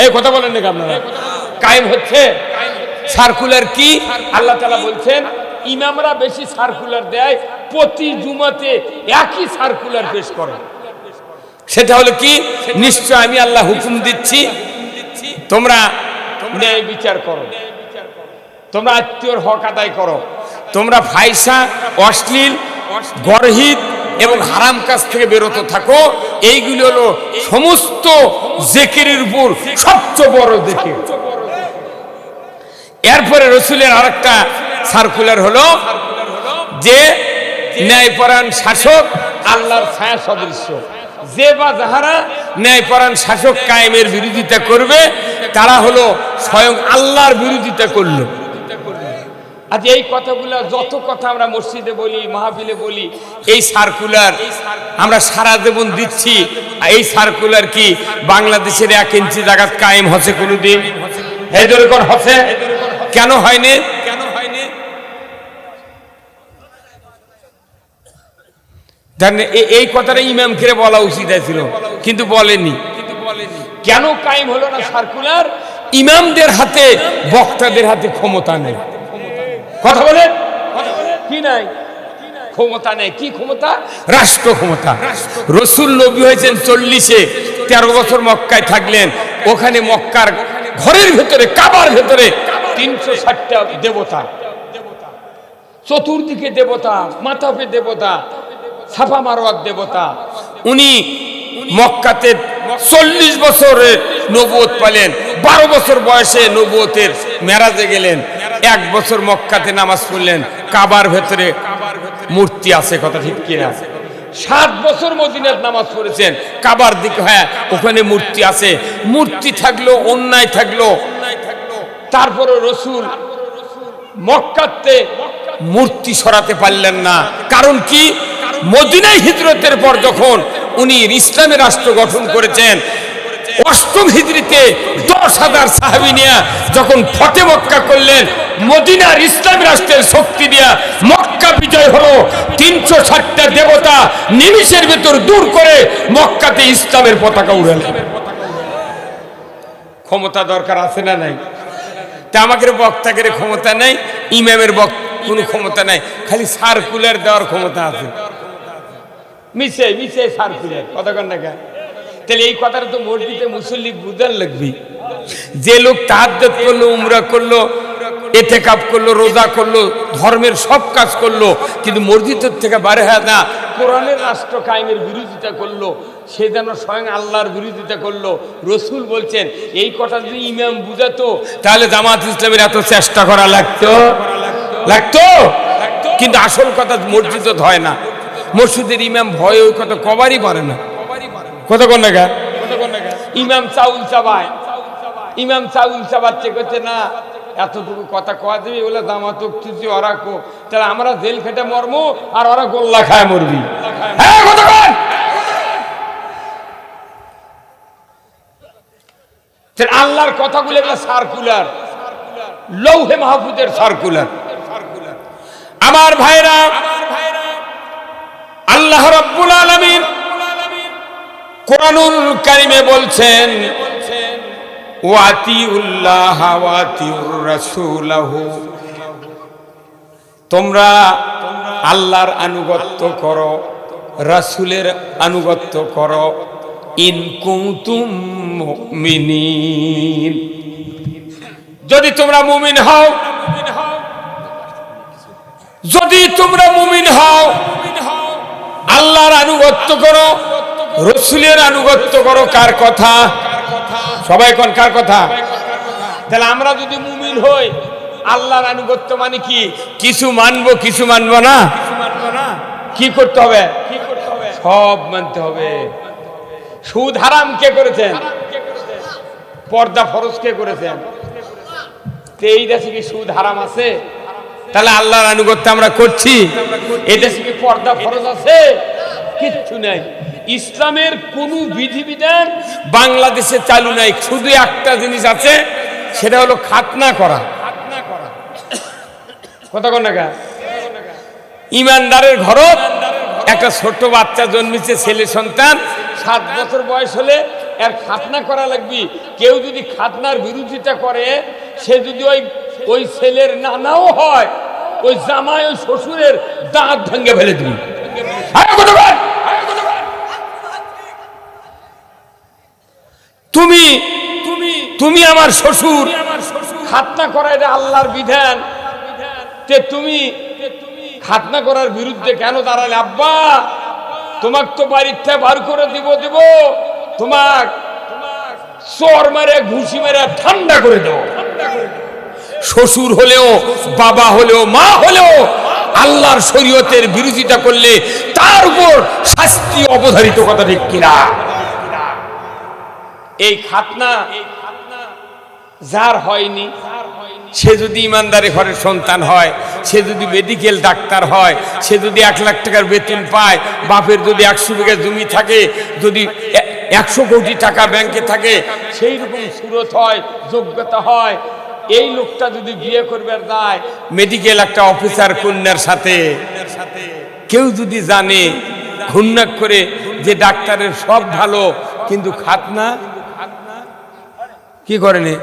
এই কথা বলেন নাকি আপনারা? কায়েম হচ্ছে? সার্কুলার কি? আল্লাহ তাআলা বলছেন ইমামরা বেশি সার্কুলার দেয়, প্রতি জুমাতে একই সার্কুলার পেশ করে। সেটা হলো কি? নিশ্চয় আমি আল্লাহ হুকুম দিচ্ছি, তোমরা ন্যায় বিচার করো, তোমরা আত্মীয়র হক আদায় করো, তোমরা ফায়সা, অশ্লীল, গর্হিত এবং হারাম কাজ থেকে বিরত থাকো। এইগুলো হলো সমস্ত জিকিরের উপর সবচেয়ে বড় জিকির। এরপরে রসুলের আরেকটা সার্কুলার হলো যে ন্যায়পরায়ণ শাসক আল্লাহর ছায়া সদৃশ্য। যে বা যাহারা ন্যায়পরায়ণ শাসক কায়েমের বিরোধিতা করবে, তারা হলো স্বয়ং আল্লাহর বিরোধিতা করলো। আজ এই কথাগুলো, যত কথা আমরা মসজিদে বলি, মাহফিলে বলি, এই সার্কুলার আমরা সারা জীবন দিচ্ছি। এই সার্কুলার কি বাংলাদেশের 1 ইঞ্চি জায়গাত কায়েম হচ্ছে কোনোদিন? এই যেরকম হচ্ছে, কেন হয়নি? এই কথাটা ইমামকে বলা উচিত ছিল, কিন্তু বলেনি। কেন কায়েম হলো না সার্কুলার? ইমামদের হাতে, বক্তাদের হাতে ক্ষমতা নেই। কথা বলেন কি নাই? ক্ষমতা নেই। কি ক্ষমতা? রাষ্ট্র ক্ষমতা। রসুল নবী হয়েছেন 40-এ, 13 বছর মক্কায় থাকলেন। ওখানে মক্কার ঘরের ভেতরে, কাবার ভেতরে 360টা দেবতা, চতুর্দিকে দেবতা, মাথাপে দেবতা, সাফা মারওয়ার দেবতা। উনি মক্কাতে 40 বছরের নবুয়ত পেলেন। 12 বছর বয়সে নবুয়তের মেরাজে গেলেন। 1 বছর মক্কাতে নামাজ পড়লেন। কাবার ভেতরে মূর্তি আছে, কথা ঠিক কিনা? 7 বছর মদিনার নামাজ পড়েছেন, কাবার দিকে, হ্যাঁ ওখানে মূর্তি আছে। মূর্তি থাকলো, অন্যায় থাকলো, তারপরে রসুল মক্কাতে মূর্তি সরাতে পারলেন না। কারণ কি? মদিনায় হিজরতের পর যখন উনি ইসলামের রাষ্ট্র গঠন করেছেন, 8ম হিজরিতে 10,000 সাহাবী নিয়ে যখন ফতে মক্কা করলেন, মদিনার ইসলামী রাষ্ট্রের শক্তি দিয়া মক্কা বিজয় হলো। 360টা দেবতা নিমিষের ভেতর দূর করে মক্কাতে ইসলামের পতাকা উড়ালেন। ক্ষমতা দরকার আছে না নাই? তা আমাদের বক্তাকে ক্ষমতা নাই, ইমামের কোনো ক্ষমতা নাই, খালি সার্কুলার দেওয়ার ক্ষমতা আছে। মিশে মিশে সার্কুলার, কথা কন না? তাহলে এই কথাটা তো মসজিদে মুসল্লি বুঝার লাগবে। যে লোক তাহাজ্জুদ করলো, উমরা করলো, ইতিকাফ করলো, রোজা করলো, ধর্মের সব কাজ করলো, কিন্তু মসজিদের থেকে বাইরে হয় না, কোরআনের রাষ্ট্র কায়েমের বিরোধিতা করলো, সে যেন স্বয়ং আল্লাহর বিরোধিতা করলো। রসুল বলছেন এই কথা যদি ইমাম বুঝাতো তাহলে জামাত ইসলামের এত চেষ্টা করা লাগতো। কিন্তু আসল কথা মসজিদে হয় না, মসজিদের ইমাম ভয় ওই কথা কবারই পারে না। কত কোন না ইমাম চাউল চাবায়, ইমাম চাউল চাবাচ্ছে, করছে না এতটুকু কথা কয়া দেবে বলে জামাত তুই ওরা কো, তাহলে আমরা জেল খেটে মরবো আর ওরা গোল্লা খায় মরবি। হ্যাঁ কতক্ষণ আল্লাহর কথাগুলো এগুলো সার্কুলার, লৌহে মাহফুজের সার্কুলার। আমার ভাইরা, আল্লাহ রাব্বুল আলামিন কোরআনুল কারীমে বলছেন ওয়াতিউল্লাহ ওয়াতিউর রাসূলাহু, তোমরা আল্লাহর আনুগত্য করো, রাসূলের আনুগত্য করো, ইন কুনতুম মুমিনিন, যদি তোমরা মুমিন হও, যদি তোমরা মুমিন হও, আল্লাহর আনুগত্য করো, রাসূলের আনুগত্য করো। কার কথা? সবাই কোন কার কথা? তাহলে আমরা যদি মুমিন হই, আল্লাহর আনুগত্য মানে কি? কিছু মানবো কিছু মানবো না। কি করতে হবে? সব মানতে হবে। সুদ হারাম কে করেছেন? পর্দা ফরজ কে করেছেন? এই দেশে কি সুদ হারাম আছে? তাহলে আল্লাহর আনুগত্য আমরা করছি। এই দেশে কি পর্দা ফরজ আছে? কিচ্ছু নাই। ইসলামের কোন বিধিবিধান বাংলাদেশে চালু নাই, শুধু একটা জিনিস আছে, সেটা হলো খাতনা করা। কথা কোন না, ইমানদারের ঘরত একটা ছোট বাচ্চা জন্মেছে, ছেলে সন্তান, 7 বছর বয়স হলে এর খাতনা করা লাগবে। কেউ যদি খাতনার বিরোধিতা করে, সে যদি ওই ছেলের নানাও হয়, ওই জামাই ওই শ্বশুরের দাঁত ভেঙে ফেলে দিবি। তুমি তুমি তুমি আমার শ্বশুর, খাতনা করা এটা আল্লাহর বিধান, তে তুমি খাতনা করার বিরুদ্ধে কেন দাঁড়ালে? আব্বা তোমাক তো বাড়ির থেকে বার করে দিব, তোমাক চর মেরে ঘুষি মেরে ঠান্ডা করে দেব। শ্বশুর হলেও, বাবা হলেও, মা হলেও আল্লাহর শরীয়তের বিরোধিতা করলে তার উপর শাস্তি অবধারিত। কথা ঠিক কিনা? এই খাতনা যার হয়নি, সে যদি ইমানদারি ঘরের সন্তান হয়, সে যদি মেডিকেল ডাক্তার হয়, সে যদি 1 লাখ টাকার বেতন পায়, বাপের যদি 100 বিঘা জমি থাকে, যদি 100 কোটি টাকা ব্যাংকে থাকে, সেই রকম সুরত হয়, যোগ্যতা হয়, এই লোকটা যদি বিয়ে করবে যায় মেডিকেল একটা অফিসার কন্যার সাথে, কেউ যদি জানে ঘুণনা করে যে ডাক্তারের সব ভালো, কিন্তু খাতনা কি করেনি,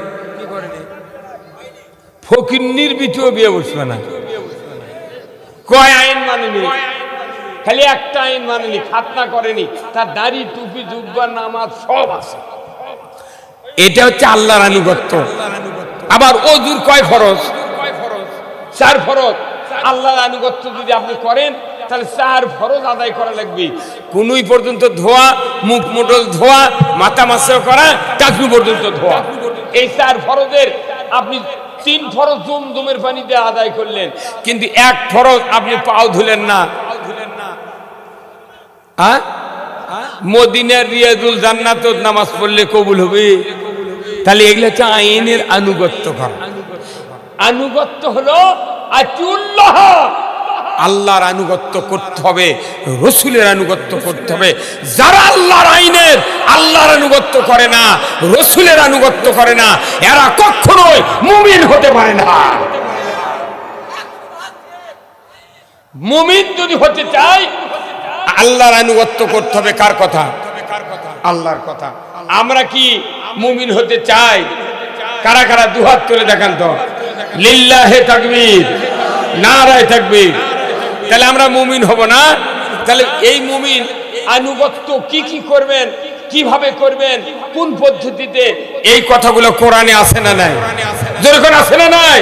ফকিন্নির বিটিও বিয়ে বসবে না। কয় আইন মানেনি, খালি একটা আইন মানেনি, খাতনা করেনি, তার দাড়ি টুপি জুব্বা নামাজ সব আছে। এটা হচ্ছে আল্লাহর আনুগত্য। আবার ওযুর কয় ফরজ? 4 ফরজ। আল্লাহর আনুগত্য যদি আপনি করেন তাহলে 4 ফরজ আদায় করা লাগবে। কোনই পর্যন্ত ধোয়া, মুখ মোটল ধোয়া, মাথা মাসা করা, টাকু পর্যন্ত ধোয়া, এই 4 ফরজের আপনি 3 ফরজ জমজমের পানি দিয়ে আদায় করলেন, কিন্তু 1 ফরজ আপনি পাও ধুলেন না। মদিনার রিয়াজুল জান্নাত নামাজ পড়লে কবুল হবে? তাহলে এগুলো হচ্ছে আইনের আনুগত্য করা। আনুগত্য হলো আতিউল্লাহ, আল্লাহর আনুগত্য করতে হবে, রাসূলের আনুগত্য করতে হবে। যারা আল্লাহর আইনের, আল্লাহর আনুগত্য করে না, রাসূলের আনুগত্য করে না, এরা কখনোই মুমিন হতে পারে না। মুমিন যদি হতে চায় আল্লাহর আনুগত্য করতে হবে। কার কথা? আল্লাহর কথা। আমরা কি মুমিন হতে চাই? কারা কারা দুহাত তুলে দেখান তো। লিল্লাহে তাকবীর, নারায়ে তাকবীর। তাহলে আমরা মুমিন হব না? তাহলে এই মুমিন আনুগত্য কি কি করবেন কিভাবে করবেন, কোন পদ্ধতিতে, এই কথাগুলো কোরআনে আছে না নাই? যেরকম আছে না নাই?